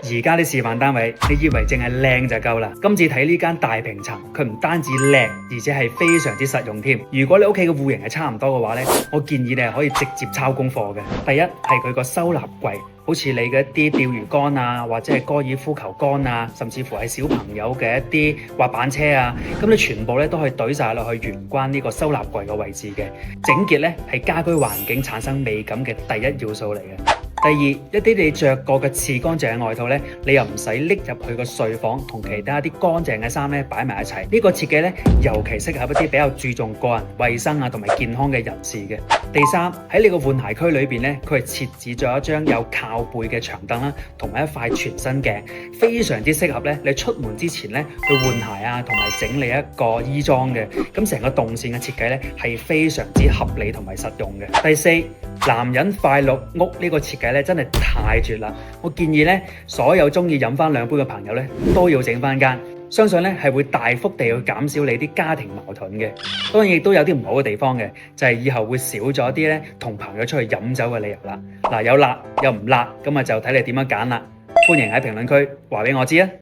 而家啲示範單位，你以為淨係靚就夠啦？今次睇呢間大平層，佢唔單止靚，而且係非常之實用添。如果你屋企嘅戶型係差唔多嘅話呢，我建議你係可以直接抄功課嘅。第一係佢個收納櫃，好似你嘅一啲釣魚竿啊，或者係高爾夫球桿啊，甚至乎係小朋友嘅一啲滑板車啊，咁你全部咧都可以懟晒落去玄關呢個收納櫃嘅位置嘅。整潔咧係家居環境產生美感嘅第一要素嚟嘅。第二，一啲你着過嘅次乾淨嘅外套咧，你又唔使拎入去個睡房同其他啲乾淨嘅衫咧擺埋一齊。呢個設計咧，尤其適合一啲比較注重個人衛生啊同埋健康嘅人士嘅。第三，喺你個換鞋區裏邊咧，佢係設置咗一張有靠背嘅長凳啦，同埋一塊全身鏡，非常之適合咧你出門之前咧去換鞋啊，同埋整理一個衣裝嘅。咁成個動線嘅設計咧係非常之合理同埋實用嘅。第四，男人快樂屋呢個設計咧真係太絕啦！我建議咧所有中意飲翻兩杯嘅朋友咧都要整翻間，相信咧係會大幅地去減少你啲家庭矛盾嘅。當然亦都有啲唔好嘅地方嘅，就係以後會少咗啲咧同朋友出去飲酒嘅理由啦。嗱，有辣有唔辣，咁啊就睇你點樣揀啦。歡迎喺評論區話俾我知啊！